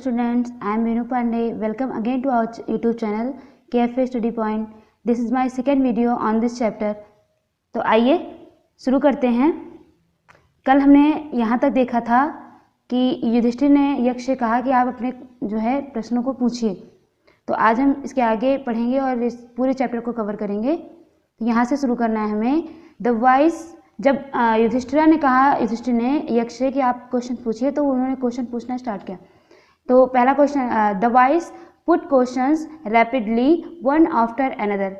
students, I am Vinu Pandey. Welcome again to our YouTube channel KFA Study Point. This is my second video on this chapter. तो आइए शुरू करते हैं। कल हमने यहाँ तक देखा था कि युधिष्ठिर ने यक्ष से कहा कि आप अपने जो है प्रश्नों को पूछिए। तो आज हम इसके आगे पढ़ेंगे और इस पूरे चैप्टर को कवर करेंगे। तो यहाँ से शुरू करना है हमें। द वाइस, जब युधिष्ठिर ने यक्ष से कि आप क्वेश्चन पूछिए, तो उन्होंने क्वेश्चन पूछना स्टार्ट किया। तो पहला question, the vice put questions rapidly one after another.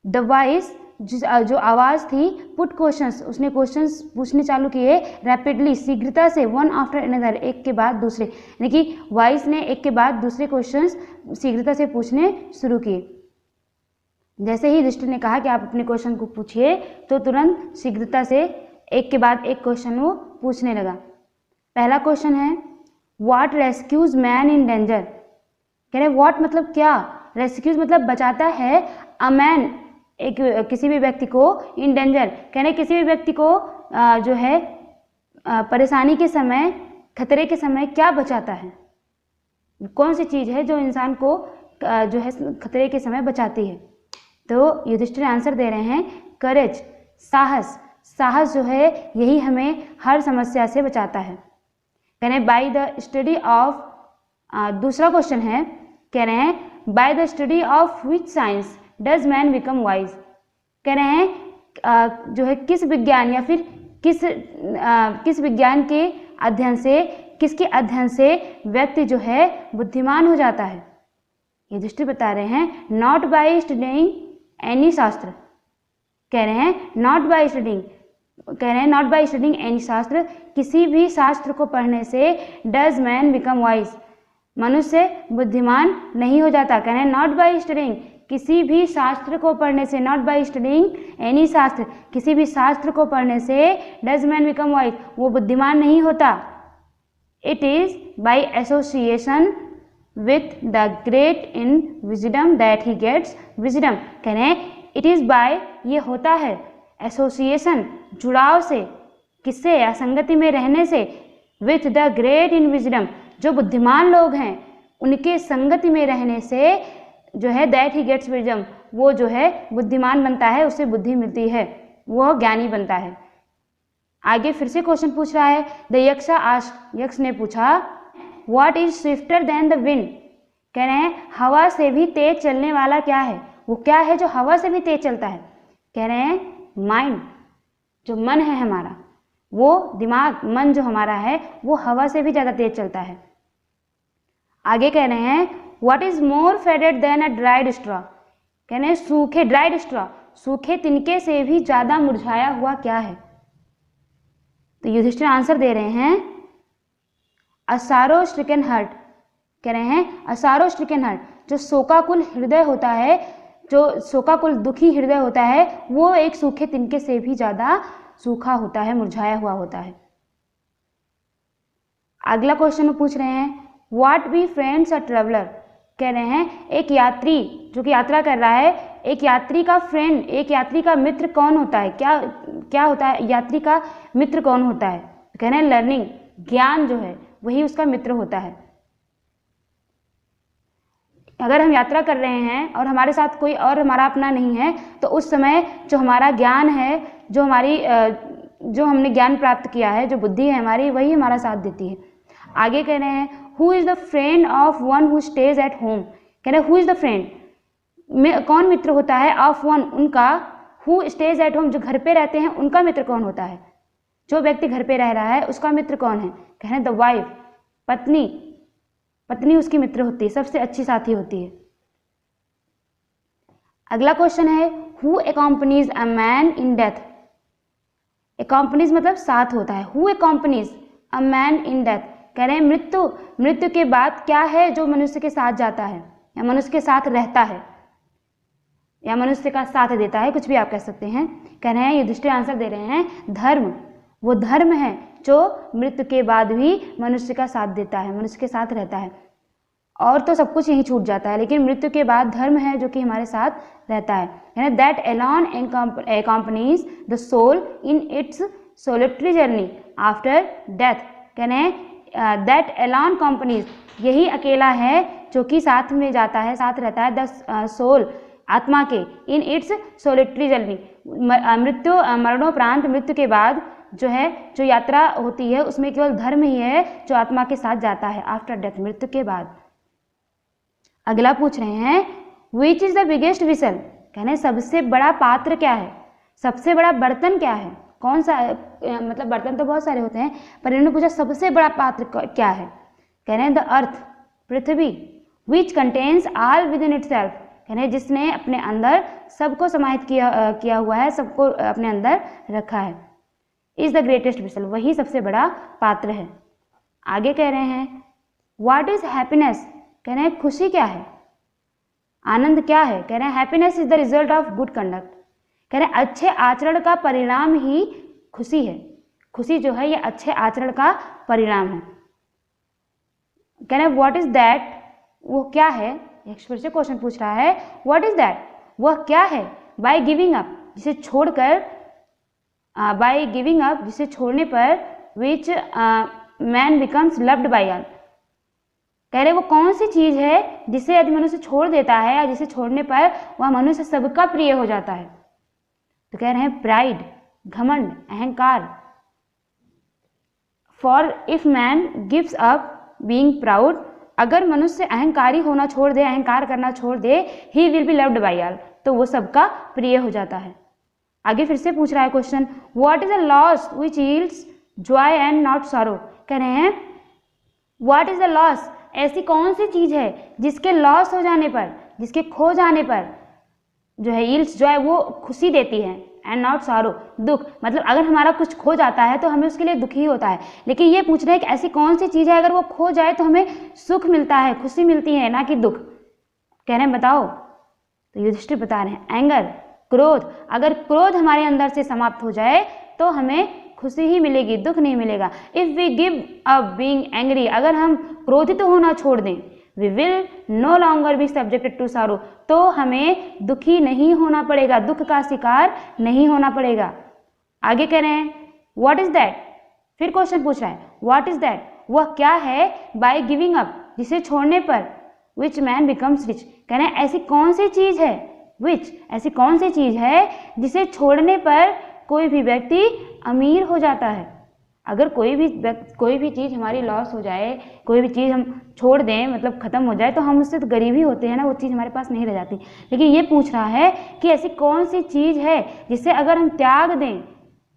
The vice, जो आवाज़ थी, पुट क्वेश्चंस, उसने क्वेश्चंस पूछने चालू किए रैपिडली, शीघ्रता से, वन आफ्टर अनदर, एक के बाद दूसरे, यानी कि वाइस ने एक के बाद दूसरे क्वेश्चंस शीघ्रता से पूछने शुरू किए। जैसे ही युधिष्ठिर ने कहा कि आप अपने क्वेश्चन को पूछिए, तो तुरंत शीघ्रता से एक के बाद एक क्वेश्चन वो पूछने लगा। पहला क्वेश्चन है, what rescues man in danger. कह रहे व्हाट मतलब क्या, रेस्क्यूज मतलब बचाता है, अ मैन एक किसी भी व्यक्ति को, इन डेंजर कह रहे किसी भी व्यक्ति को जो है परेशानी के समय, खतरे के समय क्या बचाता है, कौन सी चीज़ है जो इंसान को जो है खतरे के समय बचाती है। तो युधिष्ठिर आंसर दे रहे हैं, करेज, साहस। साहस जो है यही हमें हर समस्या से बचाता है। कह रहे हैं बाय द स्टडी ऑफ, दूसरा क्वेश्चन है, कह रहे हैं by the study of which science does man become wise. कह रहे हैं जो है किस विज्ञान या फिर किस विज्ञान के अध्ययन से, किसके अध्ययन से व्यक्ति जो है बुद्धिमान हो जाता है। युधिष्ठिर बता रहे हैं, नॉट बाय स्टडिंग एनी शास्त्र। कह रहे हैं नॉट बाय स्टडिंग, कह रहे हैं नॉट बाय स्टडिंग एनी शास्त्र, किसी भी शास्त्र को पढ़ने से डज मैन बिकम वाइज, मनुष्य बुद्धिमान नहीं हो जाता। कह रहे हैं नॉट बाय स्टडिंग, किसी भी शास्त्र को पढ़ने से, नॉट बाय स्टडिंग एनी शास्त्र, किसी भी शास्त्र को पढ़ने से डज मैन बिकम वाइज, वो बुद्धिमान नहीं होता। It is by association with the great in wisdom that he gets wisdom. कह रहे हैं इट इज बाय, ये होता है, एसोसिएशन, जुड़ाव से, किससे, या संगति में रहने से, with the great in wisdom, जो बुद्धिमान लोग हैं उनके संगति में रहने से जो है दैट ही गेट्स विजडम, वो जो है बुद्धिमान बनता है, उससे बुद्धि मिलती है, वो ज्ञानी बनता है। आगे फिर से क्वेश्चन पूछ रहा है, द यक्ष आस्क्ड, यक्ष ने पूछा, what is swifter than the wind. कह रहे हैं हवा से भी तेज चलने वाला क्या है, वो क्या है जो हवा से भी तेज चलता है। कह रहे हैं माइंड, जो मन है हमारा, वो दिमाग, मन जो हमारा है वो हवा से भी ज़्यादा तेज चलता है। आगे कह रहे हैं, what is more faded than a dried straw. कह रहे हैं सूखे, ड्राइड स्ट्रॉ, सूखे तिनके से भी ज़्यादा मुरझाया हुआ क्या है। तो युधिष्ठिर आंसर दे रहे हैं, अ सारो स्ट्रिकन हार्ट। कह रहे हैं अ सारो स्ट्रिकन हार्ट, जो शोकाकुल हृदय होता है, जो शोकाकुल दुखी हृदय होता है, वो एक सूखे तिनके से भी ज़्यादा सूखा होता है, मुरझाया हुआ होता है। अगला क्वेश्चन पूछ रहे हैं, what be friends a traveller. कह रहे हैं एक यात्री जो कि यात्रा कर रहा है, एक यात्री का फ्रेंड, एक यात्री का मित्र कौन होता है, क्या होता है, यात्री का मित्र कौन होता है। कह रहे हैं लर्निंग, ज्ञान जो है वही उसका मित्र होता है। अगर हम यात्रा कर रहे हैं और हमारे साथ कोई और हमारा अपना नहीं है, तो उस समय जो हमारा ज्ञान है, जो हमने ज्ञान प्राप्त किया है, जो बुद्धि है हमारी, वही हमारा साथ देती है। आगे कह रहे हैं, who is the friend of one who stays at home. कह रहे हैं हु इज़ द फ्रेंड, कौन मित्र होता है, ऑफ वन, उनका, हु स्टेज एट होम, जो घर पे रहते हैं उनका मित्र कौन होता है, जो व्यक्ति घर पे रह रहा है उसका मित्र कौन है। कह रहे हैं द वाइफ, पत्नी, पत्नी उसकी मित्र होती है, सबसे अच्छी साथी होती है। अगला क्वेश्चन है, who accompanies a man in death. Accompanies मतलब साथ होता है, who accompanies a man in death. कह रहे हैं मृत्यु के बाद क्या है जो मनुष्य के साथ जाता है, या मनुष्य के साथ रहता है, या मनुष्य का साथ देता है, कुछ भी आप कह सकते हैं। कह रहे हैं युधिष्ठिर आंसर दे रहे हैं, धर्म, वो धर्म है जो मृत्यु के बाद भी मनुष्य का साथ देता है, मनुष्य के साथ रहता है। और तो सब कुछ यही छूट जाता है, लेकिन मृत्यु के बाद धर्म है जो कि हमारे साथ रहता है। यानी that alone accompanies the soul in its solitary journey after death. कह रहे हैं दैट एलॉन कंपनीज, यही अकेला है जो कि साथ में जाता है, साथ रहता है द सोल, आत्मा के, इन इट्स सोलिटरी जर्नी, मरणोपरांत, मृत्यु के बाद जो है जो यात्रा होती है उसमें केवल धर्म ही है जो आत्मा के साथ जाता है आफ्टर डेथ, मृत्यु के बाद। अगला पूछ रहे हैं which is the biggest whistle, कहने सबसे बड़ा पात्र क्या है, सबसे बड़ा बर्तन क्या है, कौन सा, मतलब बर्तन तो बहुत सारे होते हैं पर इन्होंने पूछा सबसे बड़ा पात्र क्या है, कह रहे हैं the earth, Prithvi, which contains all with in itself, कह रहे हैं जिसने अपने अंदर सबको समाहित किया हुआ है, सबको अपने अंदर रखा है, इज द ग्रेटेस्ट विसल, वही सबसे बड़ा पात्र है। आगे कह रहे हैं व्हाट इज हैप्पीनेस, कह रहे हैं खुशी क्या है, आनंद क्या है, कह रहे हैं happiness is the result of good conduct, कह रहे हैं अच्छे आचरण का परिणाम ही खुशी है, खुशी जो है ये अच्छे आचरण का परिणाम है। कह रहे हैं व्हाट इज दैट, वो क्या है, फिर से क्वेश्चन पूछ रहा है व्हाट इज दैट, वह क्या है, बाय गिविंग अप, जिसे छोड़कर, बाय गिविंग अप, जिसे छोड़ने पर, which man becomes loved by all, कह रहे वो कौन सी चीज है जिसे यदि मनुष्य छोड़ देता है या जिसे छोड़ने पर वह मनुष्य सबका प्रिय हो जाता है, तो कह रहे हैं प्राइड, घमंड, अहंकार। For if man gives up being proud, अगर मनुष्य अहंकारी होना छोड़ दे, अहंकार करना छोड़ दे, he will be loved by all, तो वो सबका प्रिय हो जाता है। आगे फिर से पूछ रहा है question what is a loss which yields Joy and not sorrow, कह रहे हैं व्हाट इज अ लॉस, ऐसी कौन सी चीज है जिसके लॉस हो जाने पर, जिसके खो जाने पर जो है यील्ड्स जॉय, वो खुशी देती है, एंड नॉट सॉरो, दुख, मतलब अगर हमारा कुछ खो जाता है तो हमें उसके लिए दुखी होता है, लेकिन ये पूछ रहे हैं कि ऐसी कौन सी चीज़ है अगर वो खो जाए तो हमें सुख मिलता है, खुशी मिलती है, ना कि दुख। कह रहे हैं बताओ, तो युधिष्ठिर बता रहे हैं एंगर, क्रोध, अगर क्रोध हमारे अंदर से समाप्त हो जाए तो हमें खुशी ही मिलेगी, दुख नहीं मिलेगा। If we give up being angry, अगर हम क्रोधित होना छोड़ दें, we will no longer be subjected to sorrow, तो हमें दुखी नहीं होना पड़ेगा, दुख का शिकार नहीं होना पड़ेगा। आगे कह रहे हैं व्हाट इज दैट, फिर क्वेश्चन पूछ रहा है व्हाट इज दैट, वह क्या है, बाय गिविंग अप, जिसे छोड़ने पर, विच मैन बिकम्स रिच, कह रहे हैं ऐसी कौन सी चीज है, विच, ऐसी कौन सी चीज है जिसे छोड़ने पर कोई भी व्यक्ति अमीर हो जाता है। अगर कोई भी चीज़ हमारी लॉस हो जाए, कोई भी चीज़ हम छोड़ दें, मतलब ख़त्म हो जाए, तो हम उससे तो गरीब ही होते हैं ना, वो चीज़ हमारे पास नहीं रह जाती। लेकिन ये पूछ रहा है कि ऐसी कौन सी चीज़ है जिसे अगर हम त्याग दें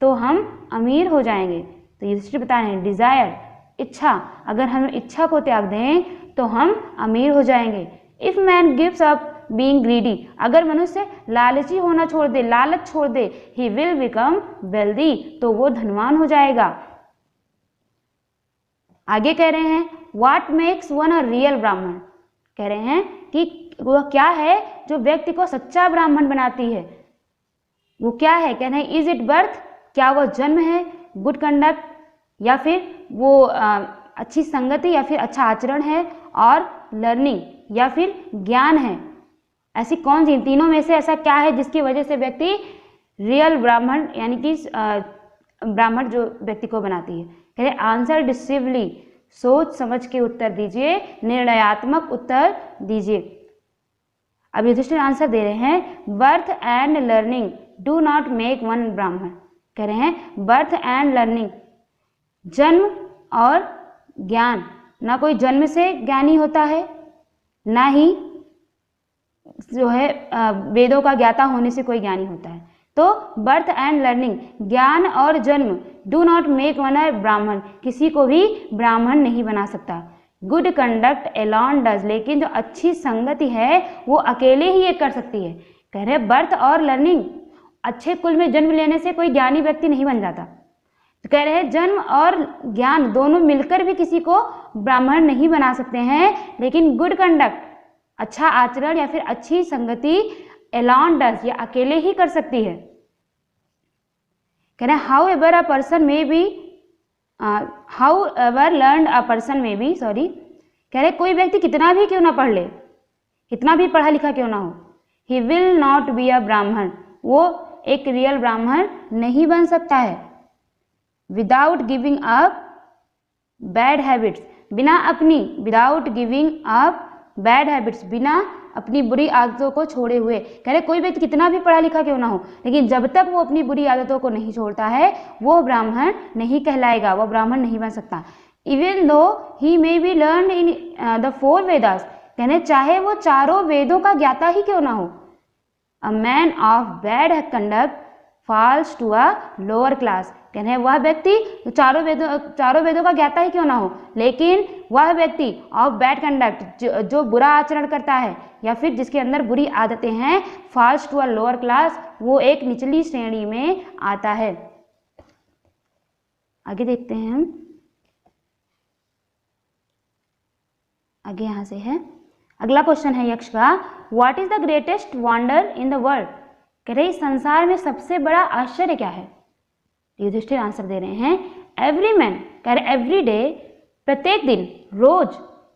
तो हम अमीर हो जाएंगे। तो युधिष्ठिर बता रहे हैं डिज़ायर, इच्छा, अगर हम इच्छा को त्याग दें तो हम अमीर हो जाएंगे। If man gives up being greedy, अगर मनुष्य लालची होना छोड़ दे, लालच छोड़ दे, ही विल बिकम वेल्दी, तो वो धनवान हो जाएगा। आगे कह रहे हैं what makes one a real ब्राह्मण, कह रहे हैं कि वह क्या है जो व्यक्ति को सच्चा ब्राह्मण बनाती है, वो क्या है, कह रहे हैं इज इट बर्थ, क्या वह जन्म है, गुड कंडक्ट, या फिर वो अच्छी संगति, या फिर अच्छा आचरण है, और लर्निंग, या फिर ज्ञान है। ऐसी कौन सी, तीनों में से ऐसा क्या है जिसकी वजह से व्यक्ति रियल ब्राह्मण, यानी कि ब्राह्मण जो व्यक्ति को बनाती है। कह रहे आंसर डिसिवली, सोच समझ के उत्तर दीजिए, निर्णयात्मक उत्तर दीजिए। अब युधिष्ठिर आंसर दे रहे हैं birth and learning do not make one ब्राह्मण, कह रहे हैं बर्थ एंड लर्निंग, जन्म और ज्ञान, ना कोई जन्म से ज्ञानी होता है, ना ही जो है वेदों का ज्ञाता होने से कोई ज्ञानी होता है। तो बर्थ एंड लर्निंग, ज्ञान और जन्म, डू नॉट मेक वन अ ब्राह्मण, किसी को भी ब्राह्मण नहीं बना सकता। गुड कंडक्ट एलॉन डज, लेकिन जो अच्छी संगति है वो अकेले ही ये कर सकती है। कह रहे बर्थ और लर्निंग, अच्छे कुल में जन्म लेने से कोई ज्ञानी व्यक्ति नहीं बन जाता। तो कह रहे हैं जन्म और ज्ञान दोनों मिलकर भी किसी को ब्राह्मण नहीं बना सकते हैं, लेकिन गुड कंडक्ट, अच्छा आचरण या फिर अच्छी संगति एलॉन डज, ये अकेले ही कर सकती है। कह रहे हैं however a person may be, however learn a person may be, sorry, कह रहे कोई व्यक्ति कितना भी क्यों ना पढ़ ले, कितना भी पढ़ा लिखा क्यों ना हो, he will not be a ब्राह्मण, वो एक रियल ब्राह्मण नहीं बन सकता है। Without giving up bad habits, बिना अपनी, without giving up bad habits, बिना अपनी बुरी आदतों को छोड़े हुए। कह रहे कोई व्यक्ति कितना भी पढ़ा लिखा क्यों ना हो, लेकिन जब तक वो अपनी बुरी आदतों को नहीं छोड़ता है वो ब्राह्मण नहीं कहलाएगा, वो ब्राह्मण नहीं बन सकता। Even though he may be learn in the 4 Vedas, कहने चाहे वो चारों वेदों का ज्ञाता ही क्यों ना हो। A man of bad conduct falls to a lower class, कहने वह व्यक्ति चारों वेदों का ज्ञाता ही क्यों ना हो, लेकिन वह व्यक्ति ऑफ बैड कंडक्ट, जो बुरा आचरण करता है या फिर जिसके अंदर बुरी आदतें हैं, falls to a lower class, वो एक निचली श्रेणी में आता है। आगे देखते हैं हम, आगे यहाँ से है अगला क्वेश्चन है यक्ष का, what is the greatest wonder in the world, कह रहे इस संसार में सबसे बड़ा आश्चर्य क्या है। युधिष्ठिर आंसर दे रहे हैं एवरी मैन, कह रहे एवरी डे, प्रत्येक दिन, रोज,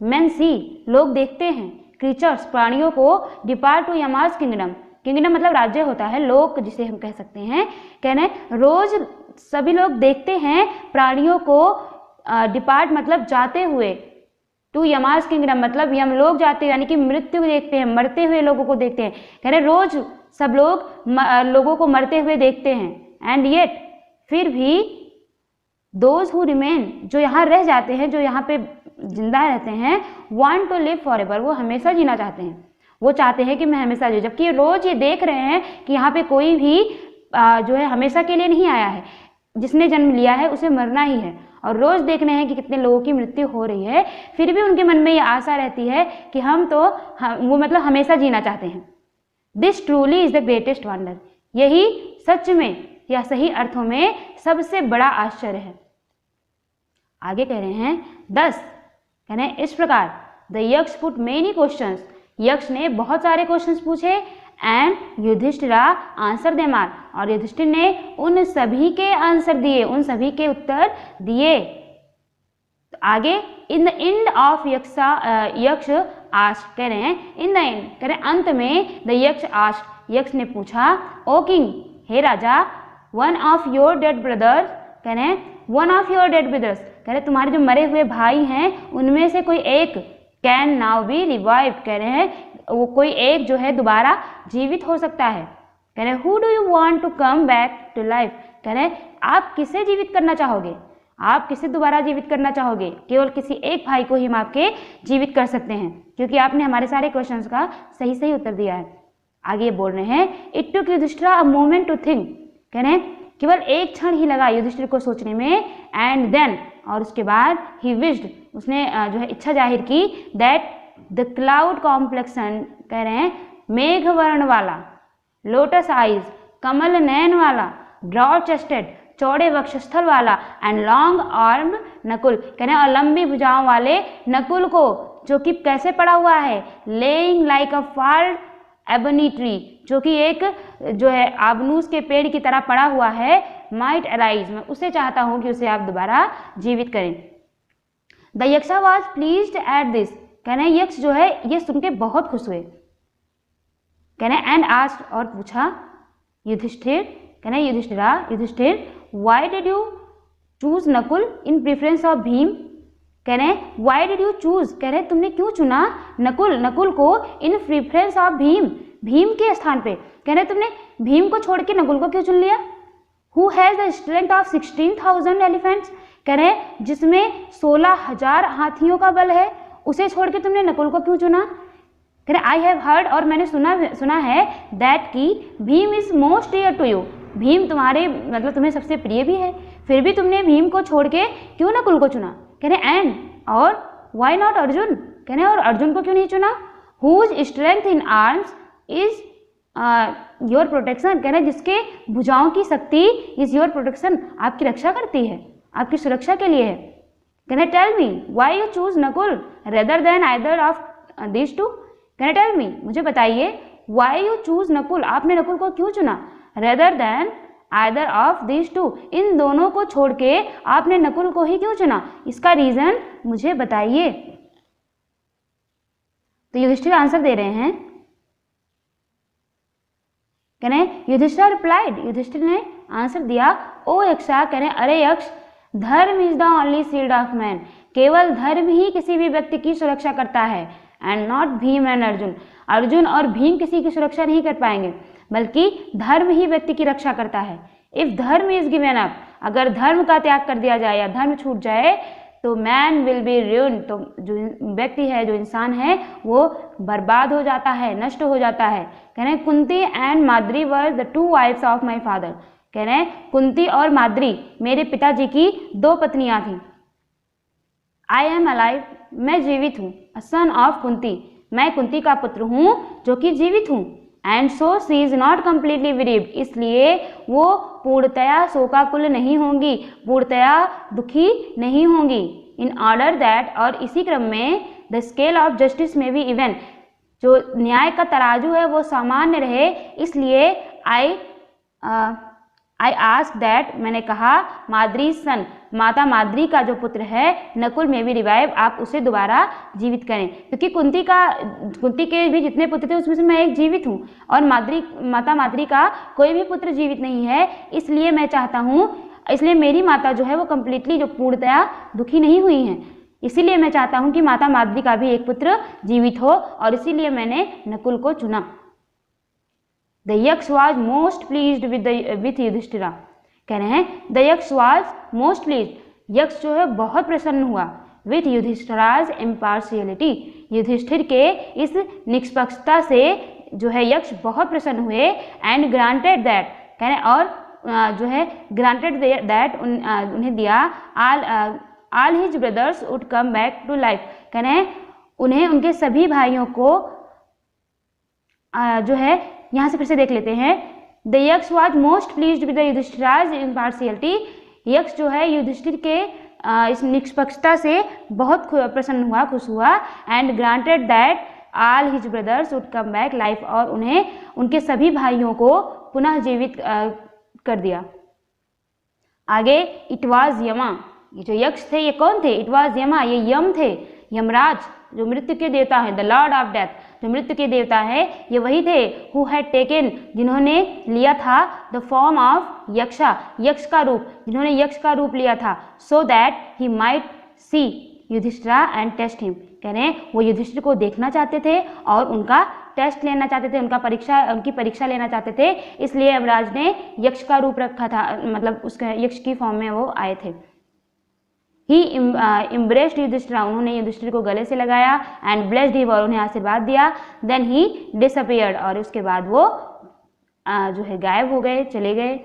मैन सी, लोग देखते हैं, क्रीचर्स, प्राणियों को, depart to Yama's kingdom, kingdom मतलब राज्य होता है, लोक जिसे हम कह सकते हैं, कहने रोज सभी लोग देखते हैं प्राणियों को, डिपार्ट मतलब जाते हुए, टू यमास किंगडम मतलब यमलोक जाते हुए, यानी कि मृत्यु देखते हैं, मरते हुए लोगों को देखते हैं, कह रहे रोज सब लोग लोगों को मरते हुए देखते हैं। एंड येट, फिर भी दोज हु रिमेन, जो यहाँ रह जाते हैं, जो यहाँ पे जिंदा रहते हैं, want to live forever, वो हमेशा जीना चाहते हैं, वो चाहते हैं कि मैं हमेशा जीऊं, जबकि रोज ये देख रहे हैं कि यहाँ पे कोई भी जो है हमेशा के लिए नहीं आया है, जिसने जन्म लिया है उसे मरना ही है, और रोज देख रहे हैं कि कितने लोगों की मृत्यु हो रही है, फिर भी उनके मन में ये आशा रहती है कि वो मतलब हमेशा जीना चाहते हैं। This truly is the greatest wonder, यही सच में या सही अर्थों में सबसे बड़ा आश्चर्य है। आगे कह रहे हैं 10, कह रहे हैं इस प्रकार द यक्ष पुट मेनी क्वेश्चंस, यक्ष ने बहुत सारे क्वेश्चंस पूछे, and Yudhishthira answer them all, और युधिष्ठिर ने उन सभी के आंसर दिए, उन सभी के उत्तर दिए। तो आगे इन द एंड ऑफ यक्ष आस्क्ड, कह रहे हैं इन द एंड, कह रहे हैं अंत में, द यक्ष आस्क्ड, यक्ष ने पूछा, ओ किंग, हे राजा, one of your dead brothers, कह रहे हैं one of your dead brothers, कह रहे तुम्हारे जो मरे हुए भाई हैं उनमें से कोई एक, कैन नाउ बी रिवाइव, कह रहे हैं वो कोई एक जो है दोबारा जीवित हो सकता है। कह रहे who do you want to come back to life, कह रहे आप किसे जीवित करना चाहोगे, आप किसे दोबारा जीवित करना चाहोगे, केवल किसी एक भाई को ही हम आपके जीवित कर सकते हैं, क्योंकि आपने हमारे सारे क्वेश्चंस का सही उत्तर दिया है। आगे बोल रहे हैं it took Yudhishthira a moment to think, कह रहे केवल एक क्षण ही लगा युधिष्ठिर को सोचने में, एंड देन, और उसके बाद ही विश्ड, उसने जो है इच्छा जाहिर की, दैट द क्लाउड कॉम्प्लेक्सन, कह रहे हैं मेघ वर्ण वाला, लोटस आइज, कमल नयन वाला, ब्रॉड चेस्टेड, चौड़े वक्षस्थल वाला, एंड लॉन्ग आर्म नकुल, कह रहे हैं और लंबी भुजाओं वाले नकुल को, जो कि कैसे पड़ा हुआ है, लेइंग लाइक अ फॉल्ड एबनी ट्री, जो कि एक जो है आबनूस के पेड़ की तरह पड़ा हुआ है, माइट अराइज, मैं उसे चाहता हूं कि उसे आप दोबारा जीवित करें। The यक्षा was pleased at this, कहना यक्ष जो है ये सुन के बहुत खुश हुए, कहना एंड आस्क्ड, और पूछा युधिष्ठिर, कहना Yudhishthira why did you choose Nakul in preference of Bhim, कह रहे हैं व्हाई डिड यू चूज, कह रहे हैं तुमने क्यों चुना नकुल को इन प्रेफरेंस ऑफ भीम के स्थान पे, कह रहे तुमने भीम को छोड़ के नकुल को क्यों चुन लिया। Who has the strength of 16,000 elephants, कह रहे हैं जिसमें 16,000 हाथियों का बल है, उसे छोड़ के तुमने नकुल को क्यों चुना। कह रहे आई हैव हर्ड, और मैंने सुना है दैट की Bhim is most dear to you, Bhim तुम्हारे मतलब तुम्हें सबसे प्रिय भी है, फिर भी तुमने भीम को छोड़ के क्यों नकुल को चुना। कह रहे एंड, और वाई नॉट अर्जुन, कह रहे और अर्जुन को क्यों नहीं चुना। Whose strength in arms is your protection, कह रहे जिसके भुजाओं की शक्ति इज योर प्रोटेक्शन, आपकी रक्षा करती है, आपकी सुरक्षा के लिए है। कह रहे tell me why you choose Nakul rather than either of this two, कह रहे टेल मी, मुझे बताइए वाई यू चूज नकुल, आपने नकुल को क्यों चुना, rather than either of this two, इन दोनों को छोड़ के आपने नकुल को ही क्यों चुना, इसका रीजन मुझे बताइए। तो युधिष्ठिर आंसर दे रहे हैं, कह रहे युधिष्ठिर रिप्लाइड, युधिष्ठिर ने आंसर दिया, ओ यक्षा, कह रहे अरे यक्ष, धर्म is the only shield of man, केवल धर्म ही किसी भी व्यक्ति की सुरक्षा करता है। And not Bhim and Arjun, Arjun और भीम किसी की सुरक्षा नहीं कर पाएंगे, बल्कि धर्म ही व्यक्ति की रक्षा करता है। इफ धर्म इज गिवन अप, अगर धर्म का त्याग कर दिया जाए या धर्म छूट जाए तो मैन विल बी ruined, तो जो व्यक्ति है, जो इंसान है, वो बर्बाद हो जाता है, नष्ट हो जाता है। कह रहे हैं Kunti and Madri were the 2 wives of my father, कह रहे हैं कुंती और माद्री मेरे पिताजी की 2 पत्नियां थी। आई एम अलाइव, मैं जीवित हूँ। अ सन ऑफ कुंती, मैं कुंती का पुत्र हूँ जो कि जीवित हूँ। And so she is not completely bereaved, इसलिए वो पूर्णतया शोकाकुल नहीं होंगी, पूर्णतया दुखी नहीं होंगी। इन ऑर्डर दैट, और इसी क्रम में द स्केल ऑफ जस्टिस में भी इवन, जो न्याय का तराजू है वो सामान्य रहे, इसलिए आई आस्क दैट, मैंने कहा माद्री सन, माता माद्री का जो पुत्र है नकुल में भी रिवाइव, आप उसे दोबारा जीवित करें, क्योंकि कुंती के भी जितने पुत्र थे उसमें से मैं एक जीवित हूँ और माता माद्री का कोई भी पुत्र जीवित नहीं है, इसलिए मैं चाहता हूँ, इसलिए मेरी माता जो है वो कम्प्लीटली जो पूर्णतया दुखी नहीं हुई हैं, इसीलिए मैं चाहता हूँ कि माता माद्री का भी एक पुत्र जीवित हो, और इसीलिए मैंने नकुल को चुना। The Yaksha was most pleased with Yudhishthira, कह रहे हैं the Yaksha was most pleased, यक्ष जो है बहुत प्रसन्न हुआ विथ युधिष्ठिराज इम्पार्शियलिटी, युधिष्ठिर के इस निष्पक्षता से जो है यक्ष बहुत प्रसन्न हुए। एंड ग्रांटेड दैट, कह रहे हैं और जो है ग्रांटेड दैट, उन्हें दिया all his brothers would come back to life, कह रहे हैं उन्हें उनके सभी भाइयों को जो है, यहाँ से फिर से देख लेते हैं। The Yaksha was most pleased with the Yudhishthira's impartiality, Yaksha जो है युधिष्ठिर के इस निष्पक्षता से बहुत प्रसन्न हुआ, खुश हुआ। And granted that all his brothers would come back life, और उन्हें उनके सभी भाइयों को पुनः जीवित कर दिया। आगे इट वॉज यमा, ये जो यक्ष थे ये कौन थे? इट वॉज यमा, ये यम थे, यमराज जो मृत्यु के देवता हैं, द लॉर्ड ऑफ डेथ, जो मृत्यु के देवता है, ये वही थे हु हैड टेकन, जिन्होंने लिया था द फॉर्म ऑफ यक्षा, यक्ष का रूप, जिन्होंने यक्ष का रूप लिया था, so that he might see Yudhishthira and test him, कह रहे हैं वो युधिष्ठिर को देखना चाहते थे और उनका टेस्ट लेना चाहते थे, उनकी परीक्षा लेना चाहते थे, इसलिए यमराज ने यक्ष का रूप रखा था, मतलब उसके यक्ष की फॉर्म में वो आए थे। ही इम्ब्रेस्ड युधिष्ठिरा, उन्होंने युधिष्ठिर को गले से लगाया, एंड ब्लेस्ड हिम, और उन्हें आशीर्वाद दिया। देन ही डिसअपियर्ड, और उसके बाद वो जो है गायब हो गए, चले गए।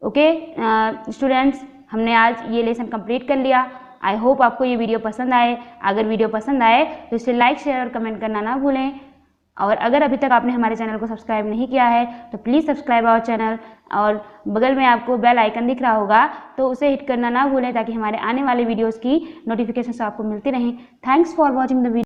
ओके स्टूडेंट्स, हमने आज ये लेसन कंप्लीट कर लिया। आई होप आपको ये वीडियो पसंद आए। अगर वीडियो पसंद आए तो इसे लाइक, शेयर और कमेंट करना ना भूलें। और अगर अभी तक आपने हमारे चैनल को सब्सक्राइब नहीं किया है तो प्लीज़ सब्सक्राइब आवर चैनल, और बगल में आपको बेल आइकन दिख रहा होगा तो उसे हिट करना ना भूलें, ताकि हमारे आने वाले वीडियोस की नोटिफिकेशन आपको मिलती रहें। Thanks for watching the video.